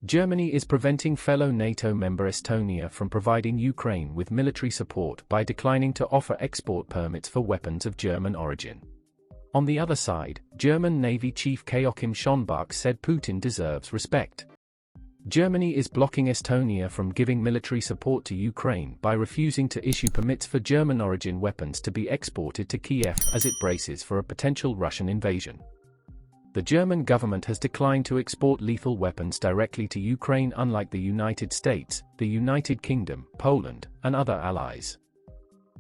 Germany is preventing fellow NATO member Estonia from providing Ukraine with military support by declining to offer export permits for weapons of German origin. On the other side, German Navy Chief Kay-Achim Schönbach said Putin deserves respect. Germany is blocking Estonia from giving military support to Ukraine by refusing to issue permits for German-origin weapons to be exported to Kiev as it braces for a potential Russian invasion. The German government has declined to export lethal weapons directly to Ukraine, unlike the United States, the United Kingdom, Poland, and other allies.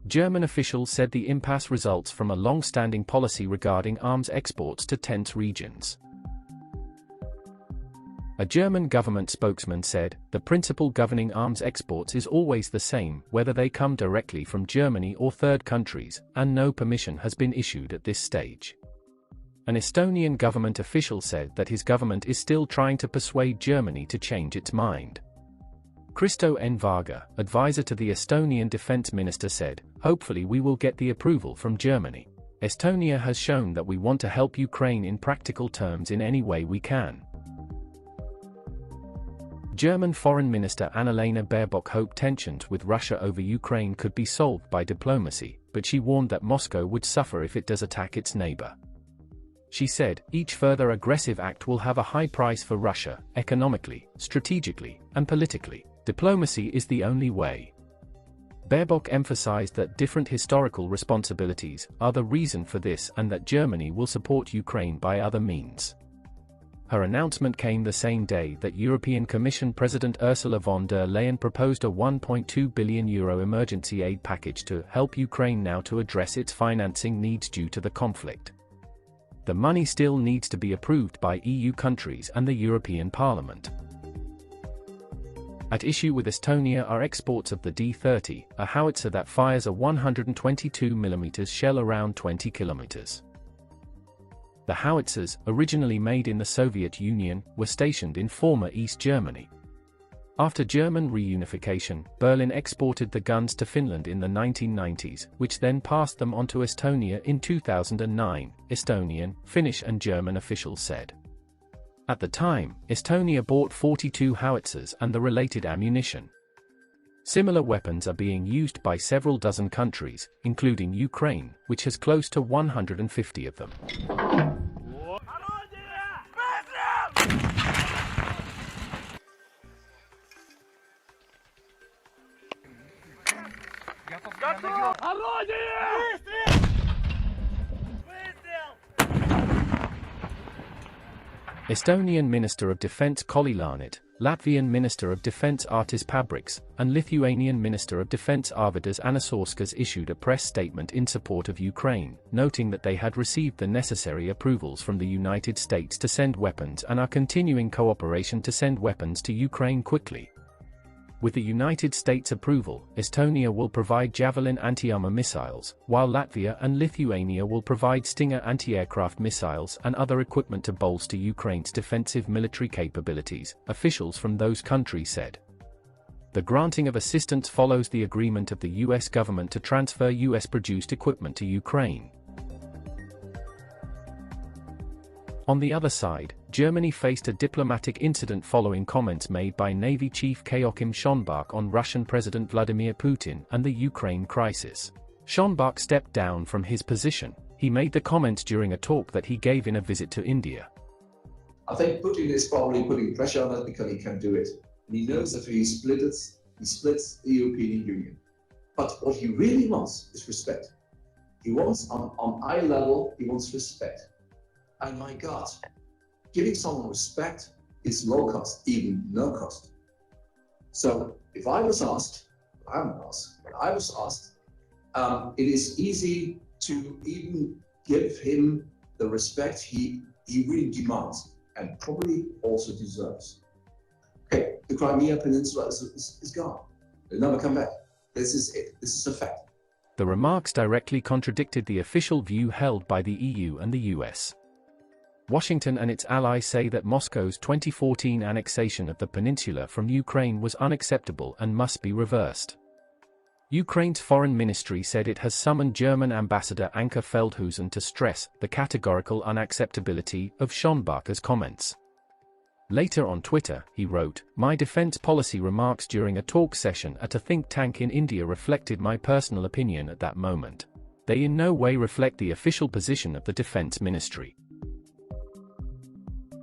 German officials said the impasse results from a long-standing policy regarding arms exports to tense regions. A German government spokesman said, "The principle governing arms exports is always the same, whether they come directly from Germany or third countries, and no permission has been issued at this stage." An Estonian government official said that his government is still trying to persuade Germany to change its mind. Kristo N. Varga, advisor to the Estonian defense minister, said, "Hopefully we will get the approval from Germany. Estonia has shown that we want to help Ukraine in practical terms in any way we can." German Foreign Minister Annalena Baerbock hoped tensions with Russia over Ukraine could be solved by diplomacy, but she warned that Moscow would suffer if it does attack its neighbor. She said, "Each further aggressive act will have a high price for Russia, economically, strategically, and politically. Diplomacy is the only way." Baerbock emphasized that different historical responsibilities are the reason for this and that Germany will support Ukraine by other means. Her announcement came the same day that European Commission President Ursula von der Leyen proposed a €1.2 billion emergency aid package to help Ukraine now to address its financing needs due to the conflict. The money still needs to be approved by EU countries and the European Parliament. At issue with Estonia are exports of the D-30, a howitzer that fires a 122mm shell around 20 kilometers. The howitzers, originally made in the Soviet Union, were stationed in former East Germany. After German reunification, Berlin exported the guns to Finland in the 1990s, which then passed them on to Estonia in 2009, Estonian, Finnish and German officials said. At the time, Estonia bought 42 howitzers and the related ammunition. Similar weapons are being used by several dozen countries, including Ukraine, which has close to 150 of them. Estonian Minister of Defense Kolli Laanet, Latvian Minister of Defense Artis Pabriks, and Lithuanian Minister of Defense Arvydas Anušauskas issued a press statement in support of Ukraine, noting that they had received the necessary approvals from the United States to send weapons and are continuing cooperation to send weapons to Ukraine quickly. With the United States approval, Estonia will provide Javelin anti-armor missiles, while Latvia and Lithuania will provide Stinger anti-aircraft missiles and other equipment to bolster Ukraine's defensive military capabilities, officials from those countries said. The granting of assistance follows the agreement of the US government to transfer US-produced equipment to Ukraine. On the other side, Germany faced a diplomatic incident following comments made by Navy Chief Kay-Achim Schönbach on Russian President Vladimir Putin and the Ukraine crisis. Schönbach stepped down from his position. He made the comments during a talk that he gave in a visit to India. I think Putin is probably putting pressure on us because he can do it. And he knows that if he splits the European Union. But what he really wants is respect. He wants, on eye level, he wants respect. And my God, giving someone respect is low cost, even no cost. So if I was asked, it is easy to even give him the respect he really demands and probably also deserves. Okay, the Crimea Peninsula is gone. They'll never come back. This is it. This is a fact. The remarks directly contradicted the official view held by the EU and the US. Washington and its allies say that Moscow's 2014 annexation of the peninsula from Ukraine was unacceptable and must be reversed. Ukraine's foreign ministry said it has summoned German Ambassador Anke Feldhusen to stress the categorical unacceptability of Schönbach's comments. Later on Twitter, he wrote, "My defense policy remarks during a talk session at a think tank in India reflected my personal opinion at that moment. They in no way reflect the official position of the Defense Ministry."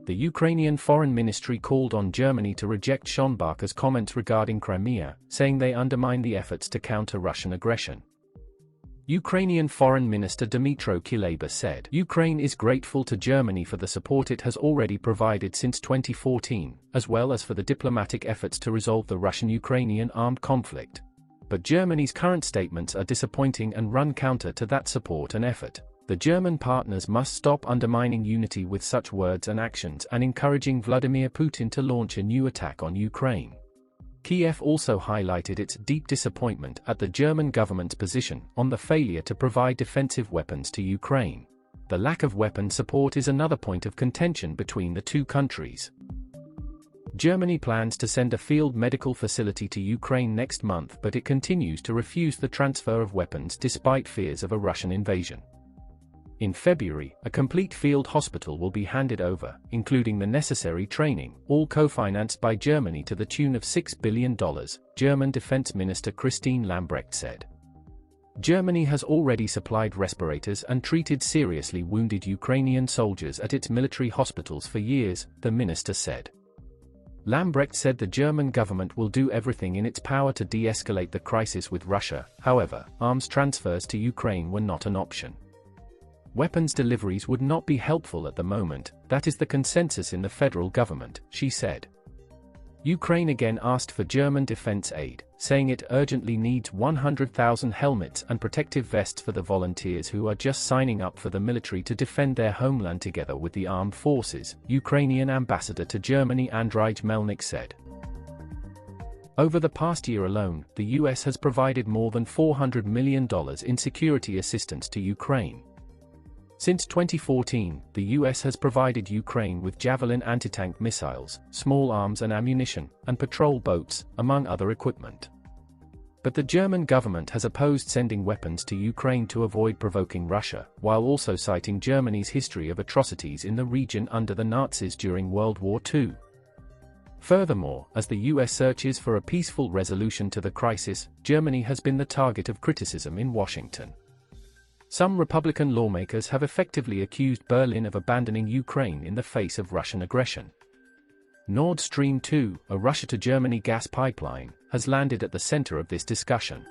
The Ukrainian Foreign Ministry called on Germany to reject Schönbach's comments regarding Crimea, saying they undermine the efforts to counter Russian aggression. Ukrainian Foreign Minister Dmytro Kuleba said, "Ukraine is grateful to Germany for the support it has already provided since 2014, as well as for the diplomatic efforts to resolve the Russian-Ukrainian armed conflict. But Germany's current statements are disappointing and run counter to that support and effort. The German partners must stop undermining unity with such words and actions and encouraging Vladimir Putin to launch a new attack on Ukraine." Kiev also highlighted its deep disappointment at the German government's position on the failure to provide defensive weapons to Ukraine. The lack of weapon support is another point of contention between the two countries. Germany plans to send a field medical facility to Ukraine next month, but it continues to refuse the transfer of weapons despite fears of a Russian invasion. In February, a complete field hospital will be handed over, including the necessary training, all co-financed by Germany to the tune of $6 billion, German Defense Minister Christine Lambrecht said. Germany has already supplied respirators and treated seriously wounded Ukrainian soldiers at its military hospitals for years, the minister said. Lambrecht said the German government will do everything in its power to de-escalate the crisis with Russia. However, arms transfers to Ukraine were not an option. Weapons deliveries would not be helpful at the moment, that is the consensus in the federal government, she said. Ukraine again asked for German defense aid, saying it urgently needs 100,000 helmets and protective vests for the volunteers who are just signing up for the military to defend their homeland together with the armed forces, Ukrainian ambassador to Germany Andrij Melnik said. Over the past year alone, the US has provided more than $400 million in security assistance to Ukraine. Since 2014, the US has provided Ukraine with Javelin anti-tank missiles, small arms and ammunition, and patrol boats, among other equipment. But the German government has opposed sending weapons to Ukraine to avoid provoking Russia, while also citing Germany's history of atrocities in the region under the Nazis during World War II. Furthermore, as the US searches for a peaceful resolution to the crisis, Germany has been the target of criticism in Washington. Some Republican lawmakers have effectively accused Berlin of abandoning Ukraine in the face of Russian aggression. Nord Stream 2, a Russia to Germany gas pipeline, has landed at the center of this discussion.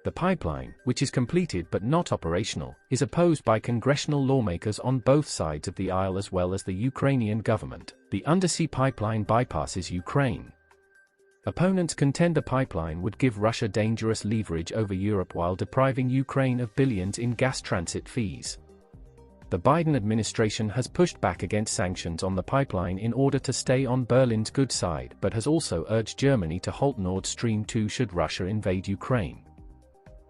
The pipeline, which is completed but not operational, is opposed by congressional lawmakers on both sides of the aisle as well as the Ukrainian government. The undersea pipeline bypasses Ukraine. Opponents contend the pipeline would give Russia dangerous leverage over Europe while depriving Ukraine of billions in gas transit fees. The Biden administration has pushed back against sanctions on the pipeline in order to stay on Berlin's good side, but has also urged Germany to halt Nord Stream 2 should Russia invade Ukraine.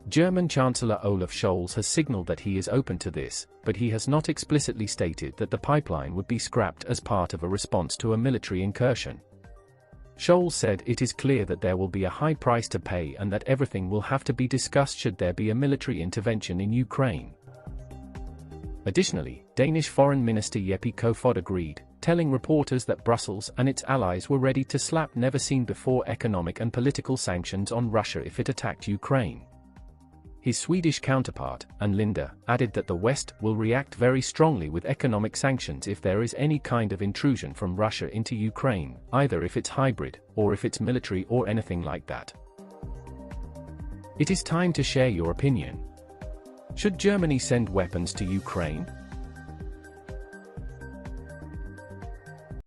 German Chancellor Olaf Scholz has signaled that he is open to this, but he has not explicitly stated that the pipeline would be scrapped as part of a response to a military incursion. Scholz said it is clear that there will be a high price to pay and that everything will have to be discussed should there be a military intervention in Ukraine. Additionally, Danish Foreign Minister Jeppe Kofod agreed, telling reporters that Brussels and its allies were ready to slap never-seen-before economic and political sanctions on Russia if it attacked Ukraine. His Swedish counterpart, Ann Linde, added that the West will react very strongly with economic sanctions if there is any kind of intrusion from Russia into Ukraine, either if it's hybrid, or if it's military or anything like that. It is time to share your opinion. Should Germany send weapons to Ukraine?